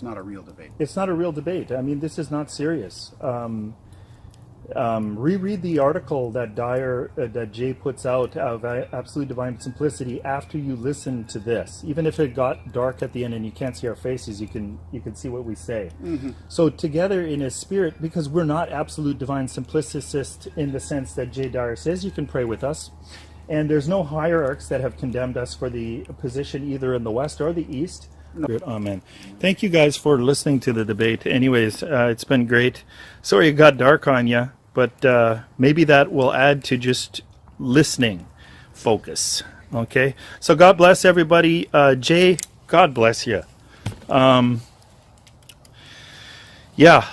It's not a real debate. It's not a real debate. I mean, this is not serious. Reread the article that that Jay puts out of Absolute Divine Simplicity after you listen to this. Even if it got dark at the end and you can't see our faces, you can see what we say. So together in His Spirit, because we're not absolute divine simplicists in the sense that Jay Dyer says, you can pray with us. And there's no hierarchs that have condemned us for the position either in the West or the East. Amen. Thank you guys for listening to the debate. Anyways, it's been great. Sorry it got dark on you, but maybe that will add to just listening focus. Okay? So God bless everybody. Jay, God bless you. Yeah,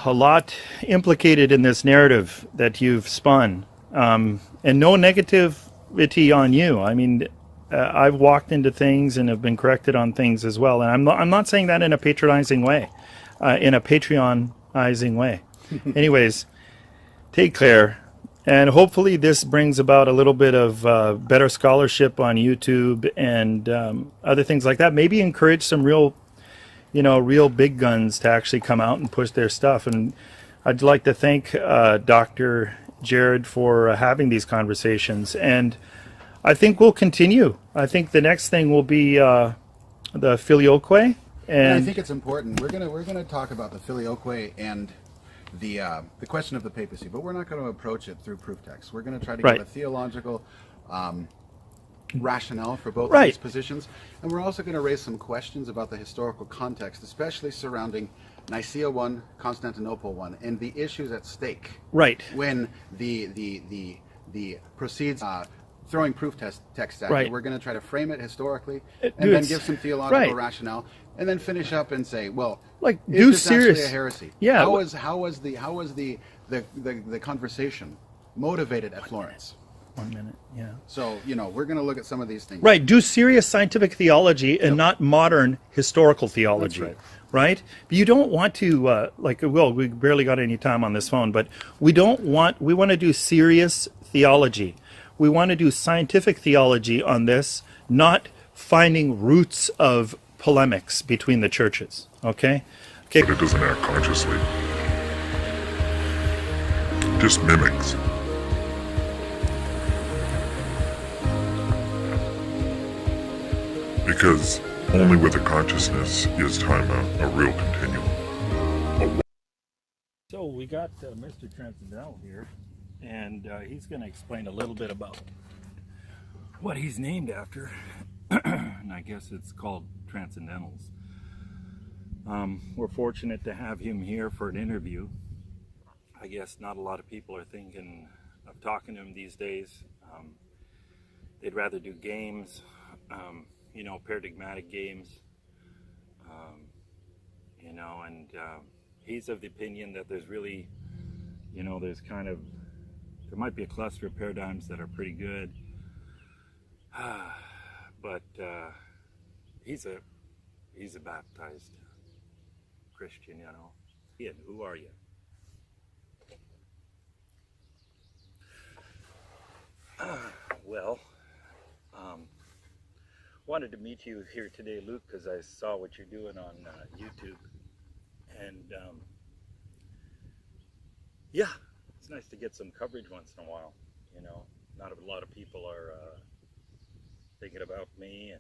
a lot implicated in this narrative that you've spun. And no negativity on you. I mean, I've walked into things and have been corrected on things as well. And I'm not saying that in a patronizing way, in a Patreonizing way. Anyways, take care. And hopefully this brings about a little bit of better scholarship on YouTube and other things like that. Maybe encourage some real big guns to actually come out and push their stuff. And I'd like to thank Dr. Jared for having these conversations. And I think we'll continue. I think the next thing will be the filioque, and I think it's important. We're gonna talk about the filioque and the question of the papacy, but we're not going to approach it through proof text. We're going to try to give a theological rationale for both of these positions, and we're also going to raise some questions about the historical context, especially surrounding Nicaea I, Constantinople I, and the issues at stake. Right. When the proceeds. Throwing proof text at it. We're going to try to frame it historically, and then give some theological rationale, and then finish up and say, well, is this actually a heresy? Yeah. How was the conversation motivated at Florence? 1 minute. Yeah. So we're going to look at some of these things. Right. Do serious scientific theology and not modern historical theology. That's right. But you don't want to we barely got any time on this phone, but we want to do serious theology. We want to do scientific theology on this, not finding roots of polemics between the churches. Okay? But it doesn't act consciously. It just mimics. Because only with a consciousness is time a real continuum. So we got Mr. Transcendental here. And he's going to explain a little bit about what he's named after. And I guess it's called Transcendentals. We're fortunate to have him here for an interview. I guess not a lot of people are thinking of talking to him these days. They'd rather do games, paradigmatic games. And he's of the opinion that there's really, there might be a cluster of paradigms that are pretty good, but he's a baptized Christian, Ian, who are you? Wanted to meet you here today, Luke, because I saw what you're doing on YouTube, and it's nice to get some coverage once in a while. Not a lot of people are thinking about me,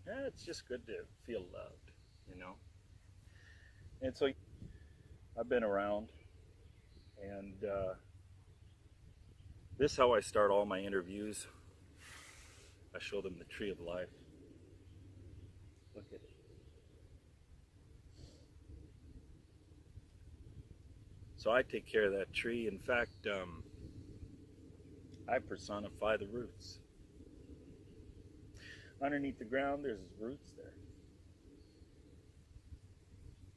and it's just good to feel loved, And so I've been around, and this is how I start all my interviews. I show them the tree of life. Look at it. So I take care of that tree. In fact, I personify the roots. Underneath the ground, there's roots there.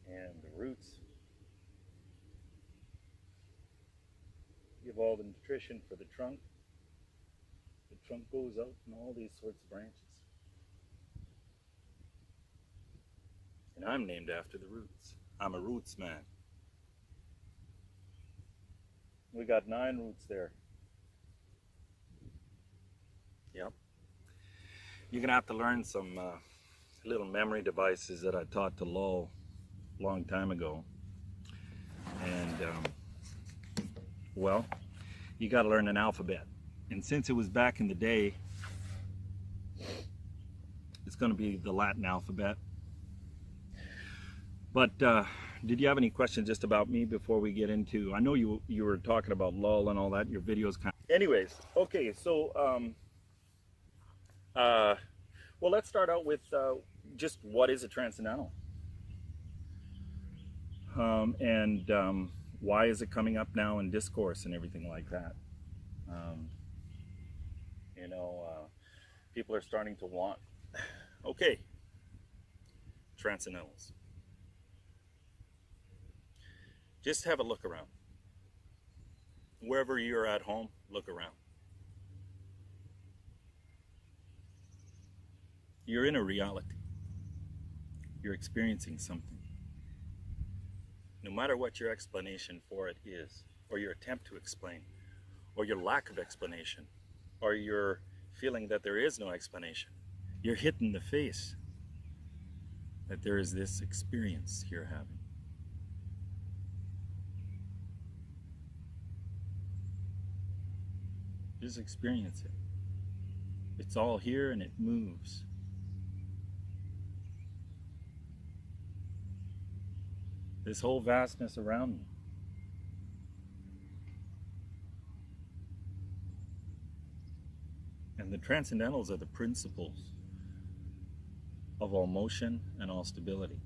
And the roots give all the nutrition for the trunk. The trunk goes out in all these sorts of branches. And I'm named after the roots. I'm a roots man. We got 9 roots there. Yep. You're going to have to learn some little memory devices that I taught to Lowell long time ago. And, well, you got to learn an alphabet. And since it was back in the day, it's going to be the Latin alphabet. But did you have any questions just about me before we get into? I know you were talking about lull and all that. Your videos kind of. Anyways, okay. So, well, let's start out with just what is a transcendental, and why is it coming up now in discourse and everything like that. You know, people are starting to want. Okay, transcendentals. Just have a look around. Wherever you're at home, look around. You're in a reality. You're experiencing something. No matter what your explanation for it is, or your attempt to explain, or your lack of explanation, or your feeling that there is no explanation, you're hit in the face that there is this experience you're having. Just experience it. It's all here and it moves. This whole vastness around me. And the transcendentals are the principles of all motion and all stability.